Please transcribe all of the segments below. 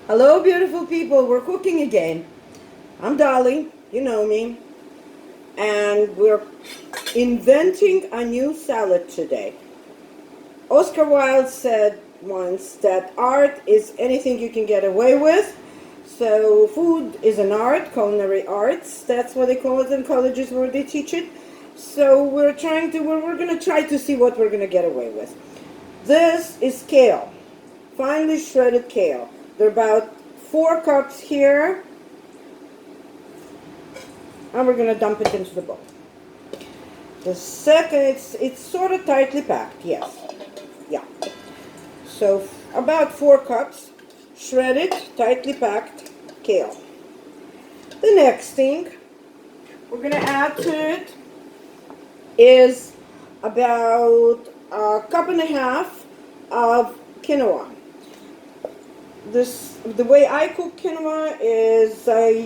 Hello, beautiful people. We're cooking again. I'm Dolly. You know me. And we're inventing a new salad today. Oscar Wilde said once that art is anything you can get away with. So food is an art, culinary arts. That's what they call it in colleges where they teach it. So we're going to try to see what we're going to get away with. This is kale, finely shredded kale. There are about 4 cups here, and we're going to dump it into the bowl. The second, it's sort of tightly packed, yes. Yeah. So about 4 cups, shredded, tightly packed kale. The next thing we're going to add to it is about a cup and a half of quinoa. The way I cook quinoa is I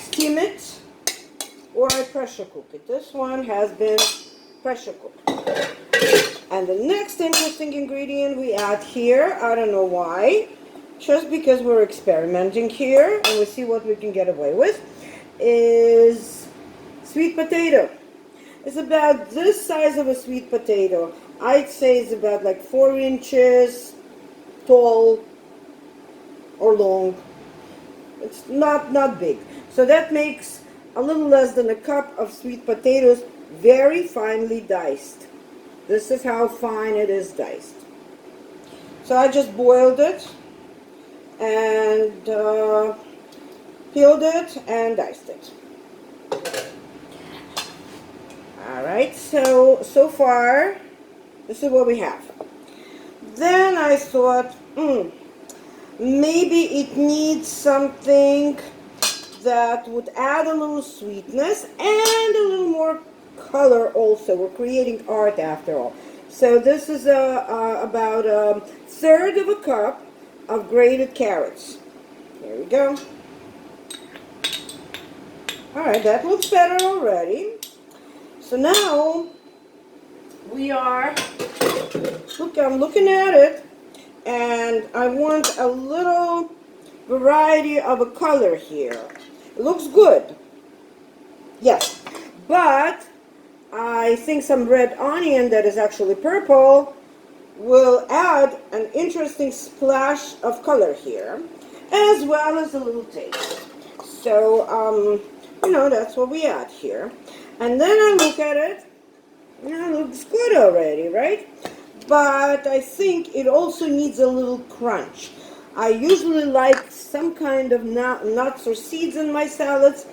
steam it or I pressure cook it. This one has been pressure cooked. And the next interesting ingredient we add here, I don't know why, just because we're experimenting here and we see what we can get away with, is sweet potato. It's about this size of a sweet potato. I'd say it's about like 4 inches tall or long. It's not big. So that makes a little less than a cup of sweet potatoes, very finely diced. This is how fine it is diced. So I just boiled it and peeled it and diced it. Alright, so far, this is what we have. Then I thought, maybe it needs something that would add a little sweetness and a little more color also. We're creating art after all. So this is about a third of a cup of grated carrots. Here we go. Alright, that looks better already. So now I'm looking at it, and I want a little variety of a color here. It looks good, yes, but I think some red onion that is actually purple will add an interesting splash of color here, as well as a little taste. So, that's what we add here. And then I look at it, it looks good already, right? But I think it also needs a little crunch. I usually like some kind of nuts or seeds in my salads,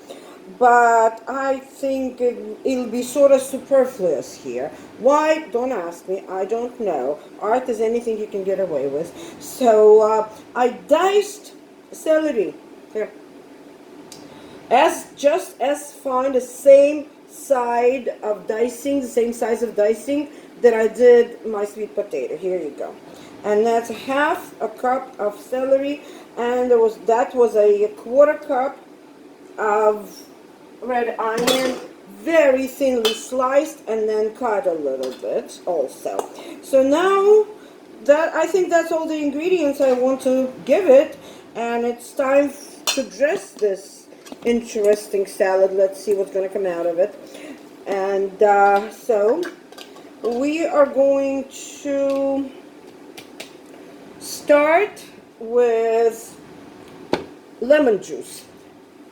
but I think it'll be sort of superfluous here. Why? Don't ask me. I don't know. Art is anything you can get away with. So I diced celery here, just as fine, the same size of dicing that I did my sweet potato. Here you go. And that's half a cup of celery, and that was a quarter cup of red onion, very thinly sliced and then cut a little bit also. So now I think that's all the ingredients I want to give it, and it's time to dress this interesting salad. Let's see what's going to come out of it. And so we are going to start with lemon juice.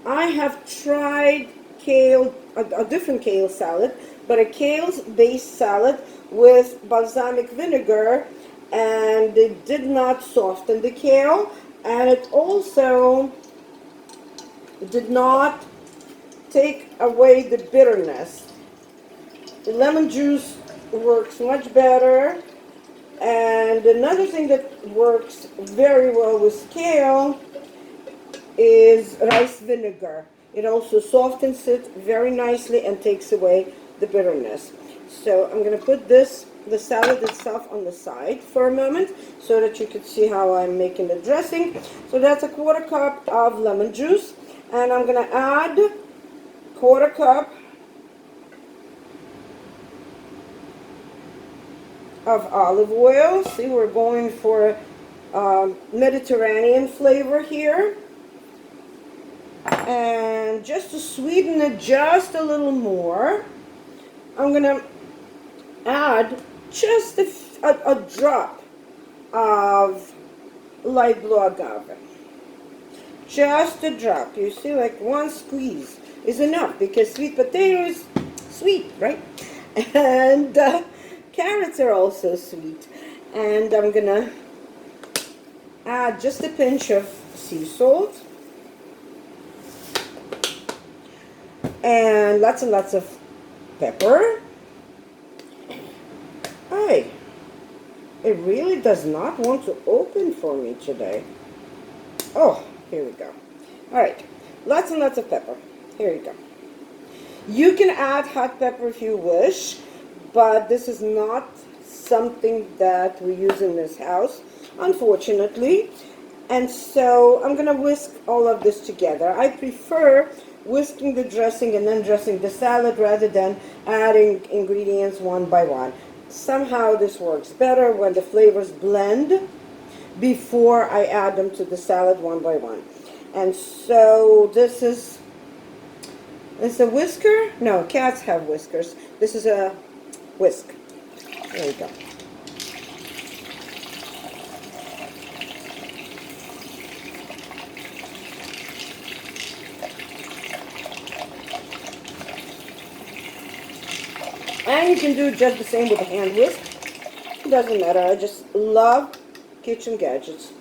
I have tried kale, a different kale salad, but a kale-based salad with balsamic vinegar, and it did not soften the kale, and it also did not take away the bitterness. The lemon juice works much better. And another thing that works very well with kale is rice vinegar. It also softens it very nicely and takes away the bitterness. So I'm going to put the salad itself on the side for a moment so that you can see how I'm making the dressing. So that's a quarter cup of lemon juice, and I'm going to add quarter cup of olive oil. See, we're going for Mediterranean flavor here. And just to sweeten it just a little more, I'm going to add just a drop of light blue agave. Just a drop. You see, like one squeeze is enough because sweet potato is sweet, right? And carrots are also sweet. And I'm going to add just a pinch of sea salt. And lots of pepper. Hey, it really does not want to open for me today. Oh, here we go. All right, lots and lots of pepper. Here we go. You can add hot pepper if you wish, but this is not something that we use in this house, unfortunately. And so I'm going to whisk all of this together. I prefer whisking the dressing and then dressing the salad rather than adding ingredients one by one. Somehow this works better when the flavors blend before I add them to the salad one by one. And so this is a whisker? No, cats have whiskers. This is a whisk. There you go. And you can do just the same with a hand whisk. It doesn't matter. I just love kitchen gadgets.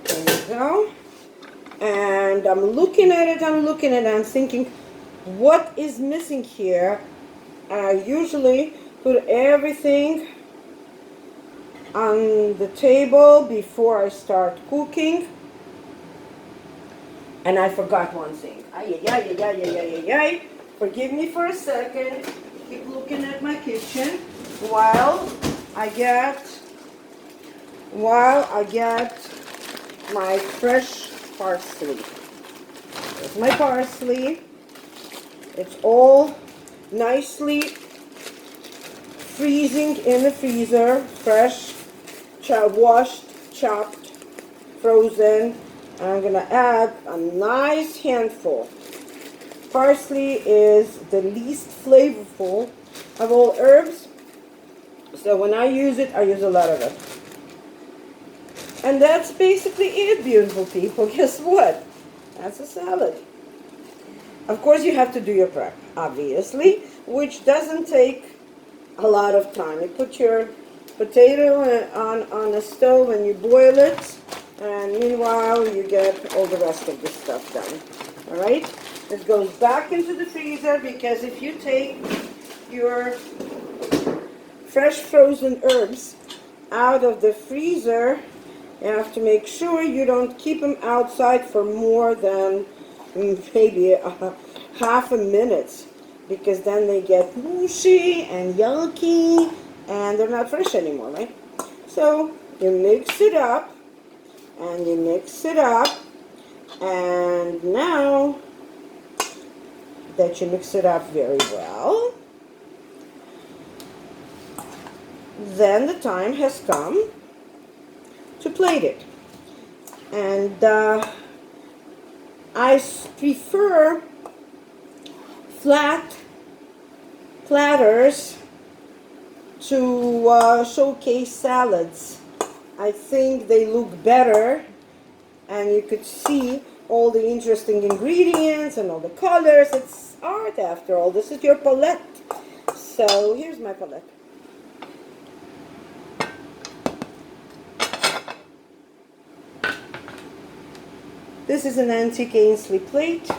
There you go. And I'm looking at it, I'm thinking, what is missing here? I usually put everything on the table before I start cooking. And I forgot one thing. Ay, ay, ay, ay, ay, ay, ay, ay. Forgive me for a second. Keep looking at my kitchen while I get my fresh parsley. There's my parsley. It's all nicely freezing in the freezer, fresh, washed, chopped, frozen. And I'm gonna add a nice handful. Parsley is the least flavorful of all herbs, so when I use it, I use a lot of it. And that's basically it, beautiful people. Guess what? That's a salad. Of course, you have to do your prep, obviously, which doesn't take a lot of time. You put your potato on a stove and you boil it, and meanwhile, you get all the rest of the stuff done. All right? It goes back into the freezer because if you take your fresh frozen herbs out of the freezer, you have to make sure you don't keep them outside for more than maybe half a minute, because then they get mushy and yucky and they're not fresh anymore, right? So you mix it up and you mix it up, and now that you mix it up very well, then the time has come to plate it. And I prefer flat platters to showcase salads. I think they look better and you could see all the interesting ingredients and all the colors. It's art after all. This is your palette. So here's my palette. This is an antique Ainsley plate.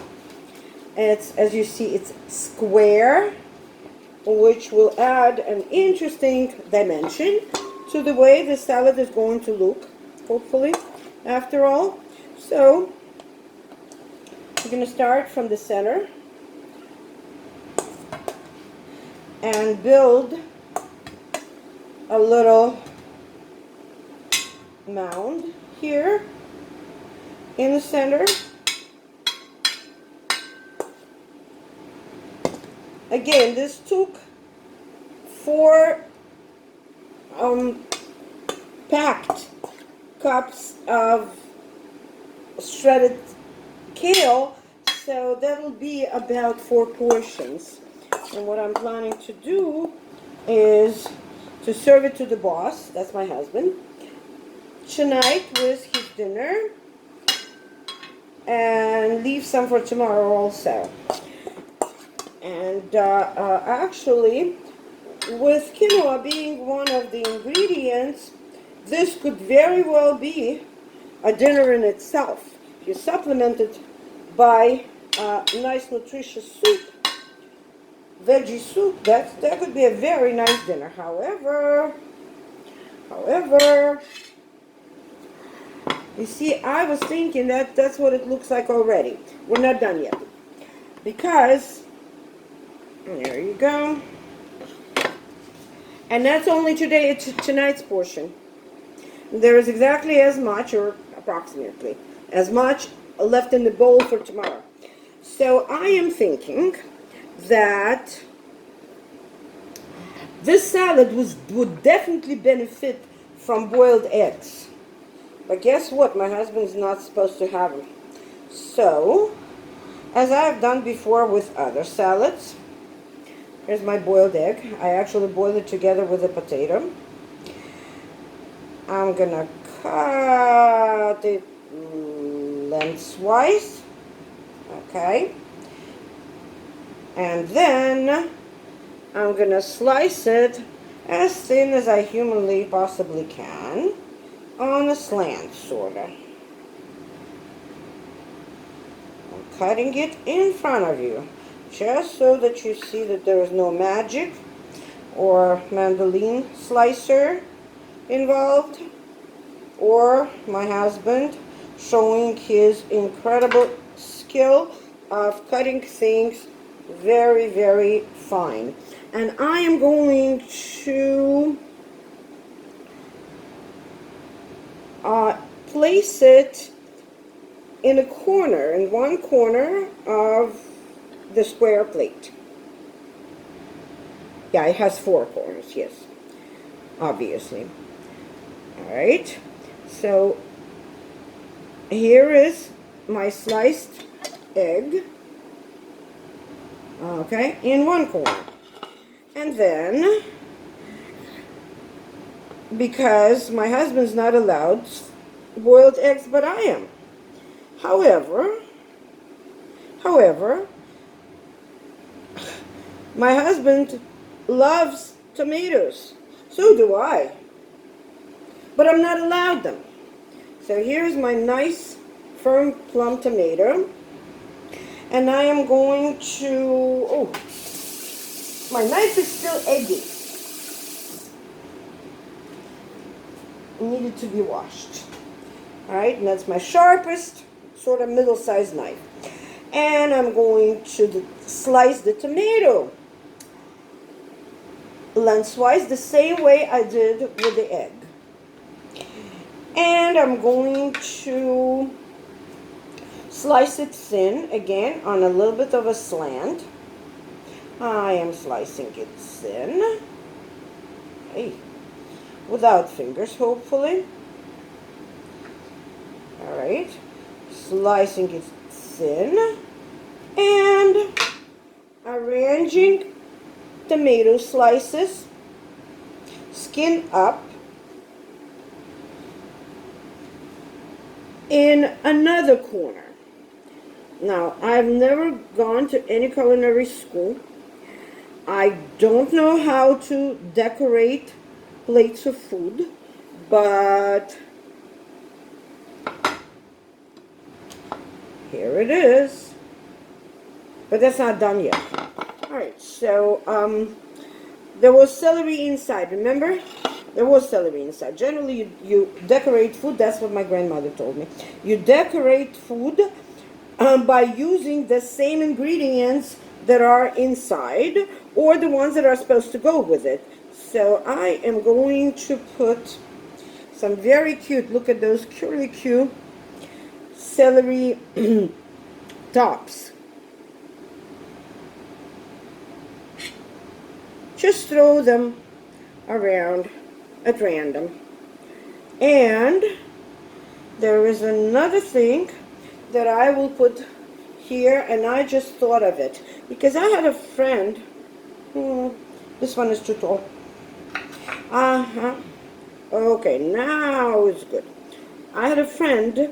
It's, as you see, it's square, which will add an interesting dimension to the way the salad is going to look, hopefully, after all. So we're going to start from the center and build a little mound here in the center. Again, this took 4 um, packed cups of shredded kale, so that'll be about 4 portions. And what I'm planning to do is to serve it to the boss, that's my husband, tonight with his dinner, and leave some for tomorrow also. And actually, with quinoa being one of the ingredients, this could very well be a dinner in itself. If you supplement it by a nice nutritious soup, veggie soup, that could be a very nice dinner. However, you see, I was thinking that that's what it looks like already. We're not done yet. Because, there you go. And that's only tonight's portion. There is exactly as much, or approximately, as much left in the bowl for tomorrow. So I am thinking that this salad would definitely benefit from boiled eggs. But guess what? My husband's not supposed to have them. So, as I've done before with other salads, here's my boiled egg. I actually boiled it together with a potato. I'm gonna cut it lengthwise. Okay. And then I'm gonna slice it as thin as I humanly possibly can on a slant, sorta. I'm cutting it in front of you, just so that you see that there is no magic or mandolin slicer involved, or my husband showing his incredible skill of cutting things very, very fine. And I am going to place it in one corner of the square plate. Yeah, it has 4 corners, yes, obviously. Alright, so here is my sliced egg, okay, in one corner. And then, because my husband's not allowed boiled eggs, but I am. However, my husband loves tomatoes. So do I. But I'm not allowed them. So here's my nice firm plum tomato. And I am going to, oh, my knife is still eggy. It needed to be washed. Alright, and that's my sharpest, sort of middle-sized knife. And I'm going to slice the tomato lengthwise the same way I did with the egg. And I'm going to slice it thin, again, on a little bit of a slant. I am slicing it thin. Hey, without fingers, hopefully. Alright, slicing it thin and arranging tomato slices, skin up, in another corner. Now, I've never gone to any culinary school. I don't know how to decorate plates of food, but here it is. But that's not done yet. Alright, so there was celery inside, remember? There was celery inside. Generally, you decorate food, that's what my grandmother told me. You decorate food by using the same ingredients that are inside, or the ones that are supposed to go with it. So I am going to put some very cute, look at those really cute celery tops. Just throw them around at random. And there is another thing that I will put here, and I just thought of it because I had a friend. This one is too tall. Okay, now it's good. I had a friend.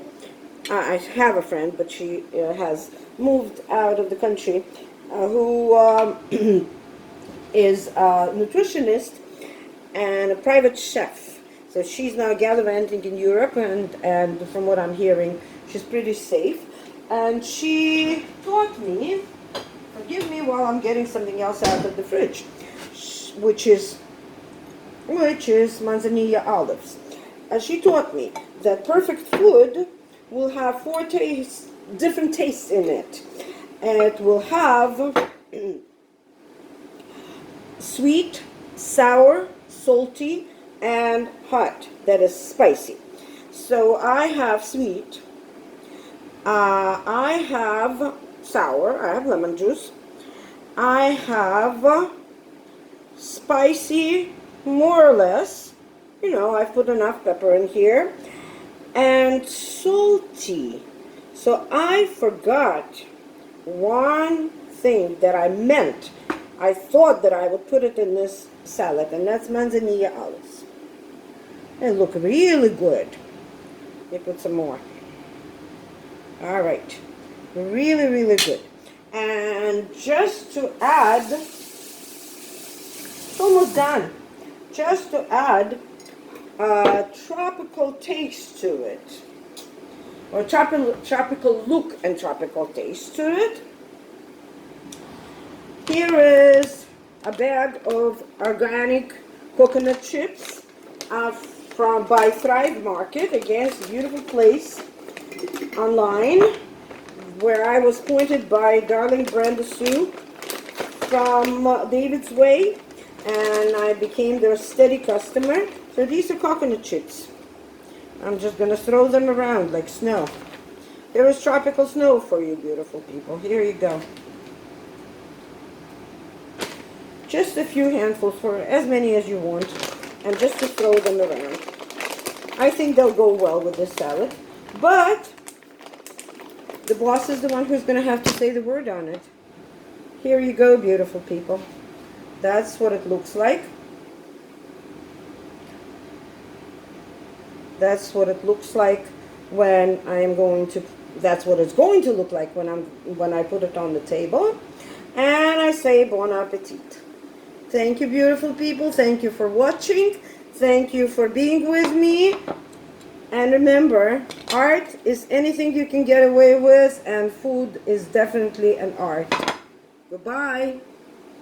I have a friend, but she has moved out of the country, who is a nutritionist and a private chef. So she's now gallivanting in Europe, and from what I'm hearing, she's pretty safe. And she taught me, forgive me while I'm getting something else out of the fridge, which is manzanilla olives. And she taught me that perfect food will have 4 different tastes in it. And it will have sweet, sour, salty, and hot. That is spicy. So I have sweet. I have sour. I have lemon juice. I have spicy, more or less. You know, I've put enough pepper in here. And salty. So I forgot one thing that I meant. I thought that I would put it in this salad, and that's manzanilla olives. They look really good. Let me put some more. All right. Really, really good. And just to add, it's almost done. Just to add a tropical taste to it, or tropical look and tropical taste to it. Here is a bag of organic coconut chips by Thrive Market. Again, it's a beautiful place online where I was pointed by darling Brenda Sue from David's Way, and I became their steady customer. So these are coconut chips. I'm just going to throw them around like snow. There is tropical snow for you beautiful people. Here you go. Just a few handfuls, for as many as you want, and just to throw them around. I think they'll go well with this salad, but the boss is the one who's going to have to say the word on it. Here you go, beautiful people. That's what it looks like. That's what it looks like when I am going to, that's what it's going to look like when I put it on the table. And I say bon appetit. Thank you, beautiful people. Thank you for watching. Thank you for being with me. And remember, art is anything you can get away with, and food is definitely an art. Goodbye.